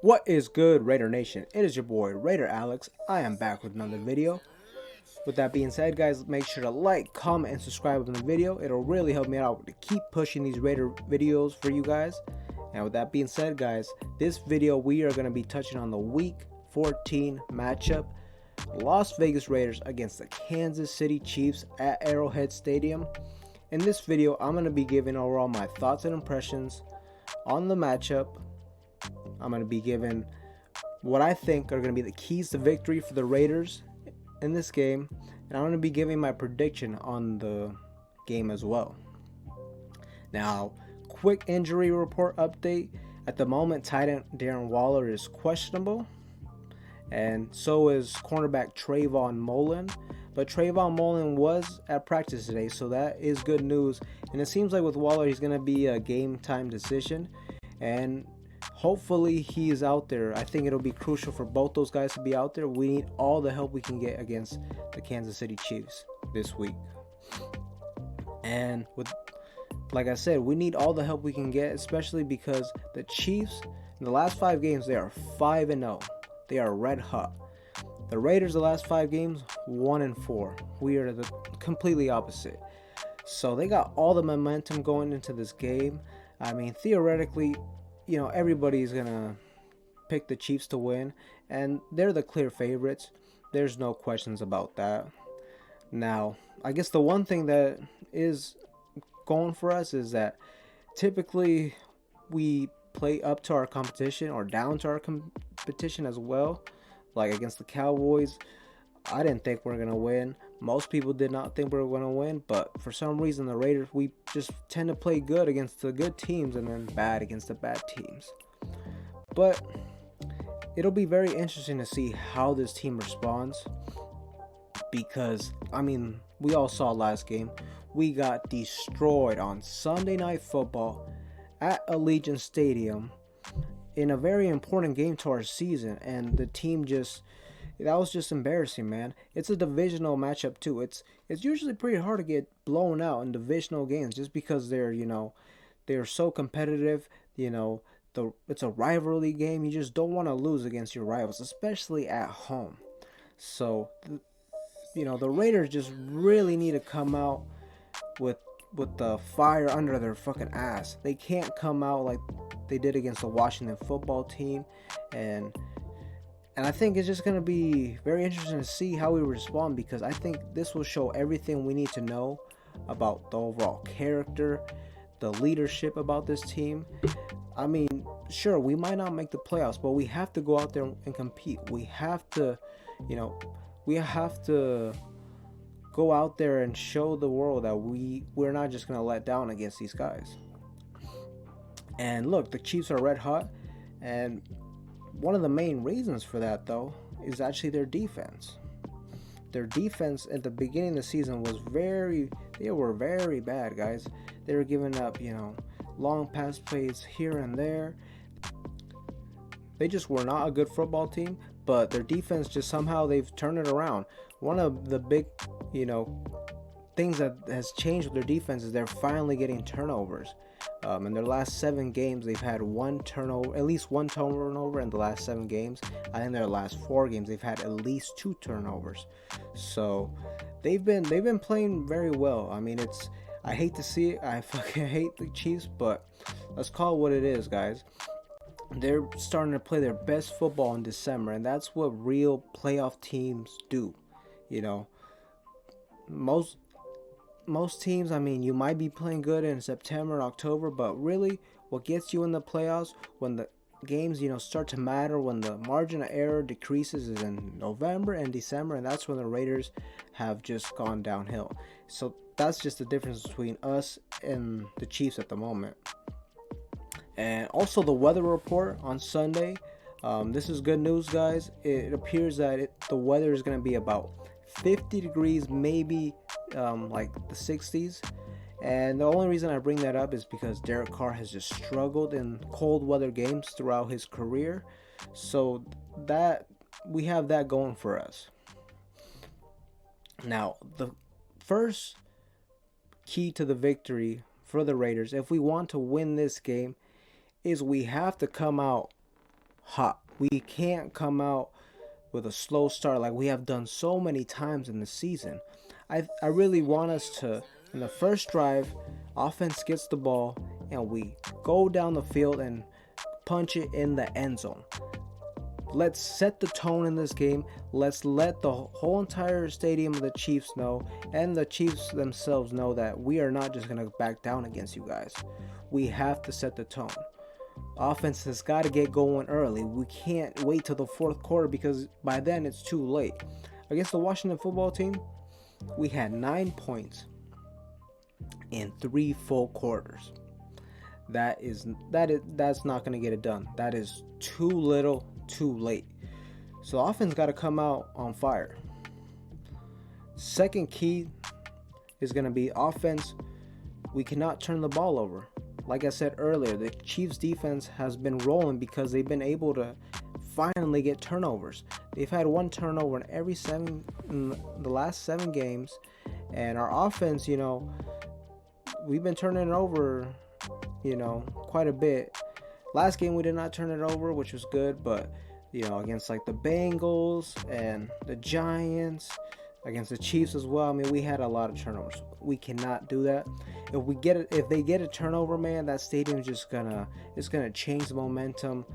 What is good, Raider Nation? It is your boy, Raider Alex. I am back with another video. With that being said, guys, make sure to like, comment, and subscribe on the video. It'll really help me out to keep pushing these Raider videos for you guys. And with that being said, guys, this video we are going to be touching on the Week 14 matchup. Las Vegas Raiders against the Kansas City Chiefs at Arrowhead Stadium. In this video, I'm going to be giving overall my thoughts and impressions on the matchup. I'm going to be giving what I think are going to be the keys to victory for the Raiders in this game. And I'm going to be giving my prediction on the game as well. Now, quick injury report update. At the moment, tight end Darren Waller is questionable. And so is cornerback Trayvon Mullen. But Trayvon Mullen was at practice today, so that is good news. And it seems like with Waller, he's going to be a game time decision. And hopefully he is out there. I think it'll be crucial for both those guys to be out there. We need all the help we can get against the Kansas City Chiefs this week. And like I said, we need all the help we can get, especially because the Chiefs, in the last 5 games, they are 5-0. They are red hot. The Raiders, the last 5 games, 1-4. We are the completely opposite. So they got all the momentum going into this game. I mean, theoretically, everybody's going to pick the Chiefs to win, and they're the clear favorites. There's no questions about that. Now, I guess the one thing that is going for us is that typically we play up to our competition or down to our competition as well. Like against the Cowboys, I didn't think we were going to win. Most people did not think we were going to win, but for some reason the Raiders, we just tend to play good against the good teams and then bad against the bad teams. But it'll be very interesting to see how this team responds because, I mean, we all saw last game. We got destroyed on Sunday Night Football at Allegiant Stadium in a very important game to our season, and the team that was just embarrassing, man. It's a divisional matchup too. It's usually pretty hard to get blown out in divisional games just because they're so competitive. It's a rivalry game. You just don't want to lose against your rivals, especially at home. So the Raiders just really need to come out with the fire under their fucking ass. They can't come out like they did against the Washington football team, and I think it's just going to be very interesting to see how we respond, because I think this will show everything we need to know about the overall character, the leadership about this team. I mean, sure, we might not make the playoffs, but we have to go out there and compete. We have to go out there and show the world that we're not just going to let down against these guys. And look, the Chiefs are red hot, and one of the main reasons for that, though, is actually their defense. Their defense at the beginning of the season they were very bad, guys. They were giving up, long pass plays here and there. They just were not a good football team, but their defense just somehow they've turned it around. One of the big, things that has changed with their defense is they're finally getting turnovers. In their last 7 games, they've had at least one turnover in the last 7 games. I think their last 4 games, they've had at least 2 turnovers. So they've been playing very well. I mean, I hate to see it. I fucking hate the Chiefs, but let's call it what it is, guys. They're starting to play their best football in December, and that's what real playoff teams do. Most teams, I mean, you might be playing good in September and October, but really what gets you in the playoffs, when the games, start to matter, when the margin of error decreases, is in November and December, and that's when the Raiders have just gone downhill. So that's just the difference between us and the Chiefs at the moment. And also the weather report on Sunday. This is good news, guys. It appears that the weather is going to be about 50 degrees, maybe like the 60s. And the only reason I bring that up is because Derek Carr has just struggled in cold weather games throughout his career. So that we have that going for us. Now, the first key to the victory for the Raiders, if we want to win this game, is we have to come out hot. We can't come out with a slow start like we have done so many times in the season. I really want us to, in the first drive, offense gets the ball and we go down the field and punch it in the end zone. Let's set the tone in this game. Let's let the whole entire stadium of the Chiefs know, and the Chiefs themselves know, that we are not just going to back down against you guys. We have to set the tone. Offense has got to get going early. We can't wait till the fourth quarter because by then it's too late. Against the Washington football team, we had 9 points in 3 full quarters. That's not going to get it done. That is too little, too late. So offense got to come out on fire. Second key is going to be offense. We cannot turn the ball over. Like I said earlier, the Chiefs defense has been rolling because they've been able to finally get turnovers. They've had 1 turnover in the last 7 games, and our offense, we've been turning it over, quite a bit. Last game we did not turn it over, which was good, but against like the Bengals and the Giants, against the Chiefs as well, we had a lot of turnovers. We cannot do that. If they get a turnover, man, that stadium's just gonna change the momentum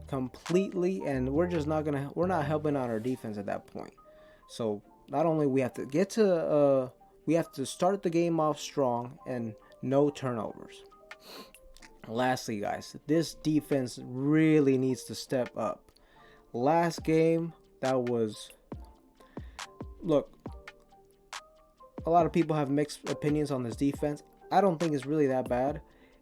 completely, and we're not helping out our defense at that point. So not only we have to start the game off strong and no turnovers. Lastly, guys, this defense really needs to step up. Last game, look, a lot of people have mixed opinions on this defense. I don't think it's really that bad.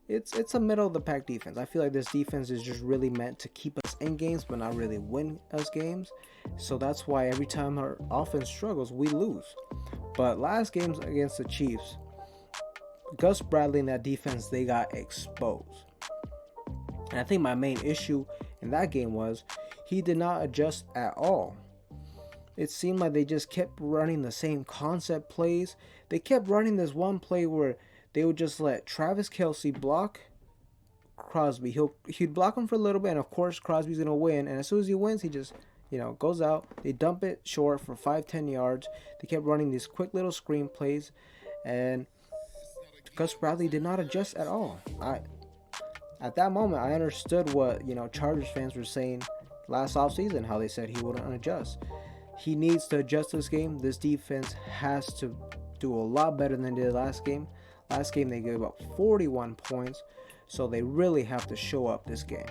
It's a middle of the pack defense. I feel like this defense is just really meant to keep us in games but not really win us games. So that's why every time our offense struggles, we lose. But last games against the Chiefs, Gus Bradley and that defense, they got exposed. And I think my main issue in that game was he did not adjust at all. It seemed like they just kept running the same concept plays. They kept running this one play where they would just let Travis Kelce block Crosby. He'd block him for a little bit, and of course Crosby's going to win. And as soon as he wins, he just goes out. They dump it short for 5-10 yards. They kept running these quick little screen plays, and Gus Bradley did not adjust at all. At that moment, I understood what Chargers fans were saying last offseason, how they said he wouldn't adjust. He needs to adjust this game. This defense has to do a lot better than they did last game. Last game they gave up 41 points, so they really have to show up this game.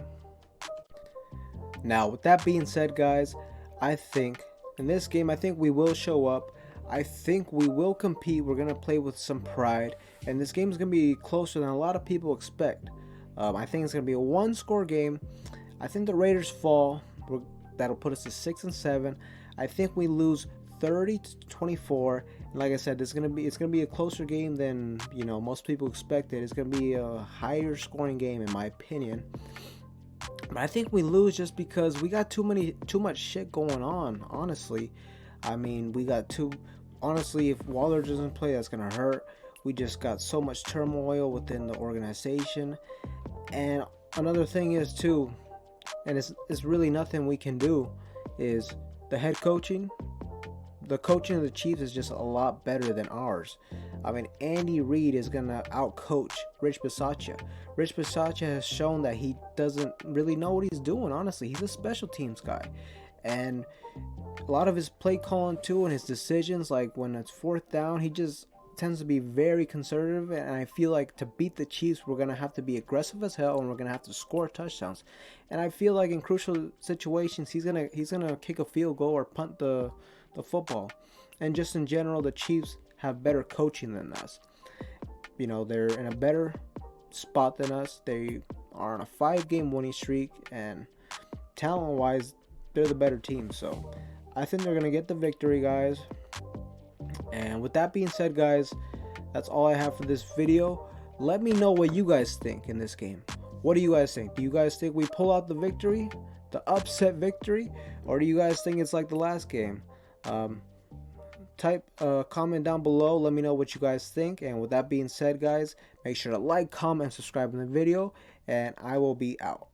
Now, with that being said, guys, I think in this game, I think we will show up. I think we will compete. We're going to play with some pride, and this game is going to be closer than a lot of people expect. I think it's going to be a 1-score game. I think the Raiders fall. That'll put us to 6-7. I think we lose 30-24. And like I said, it's gonna be a closer game than most people expected. It's gonna be a higher scoring game in my opinion. But I think we lose just because we got too much shit going on. Honestly, honestly, if Waller doesn't play, that's gonna hurt. We just got so much turmoil within the organization. And another thing is too, and it's really nothing we can do, is the head coaching. The coaching of the Chiefs is just a lot better than ours. Andy Reid is going to outcoach Rich Bisaccia. Rich Bisaccia has shown that he doesn't really know what he's doing, honestly. He's a special teams guy. And a lot of his play calling too and his decisions, like when it's 4th down, he just tends to be very conservative. And I feel like to beat the Chiefs, we're going to have to be aggressive as hell and we're going to have to score touchdowns. And I feel like in crucial situations, he's going to kick a field goal or punt the football. And just in general, the Chiefs have better coaching than us. They're in a better spot than us. They are on a 5-game winning streak, and talent wise, they're the better team. So I think they're gonna get the victory, guys. And with that being said, guys, that's all I have for this video. Let me know what you guys think in this game. What do you guys think? Do you guys think we pull out the victory, the upset victory, or do you guys think it's like the last game? Type a comment down below. Let me know what you guys think. And with that being said, guys, make sure to like, comment, and subscribe in the video. And I will be out.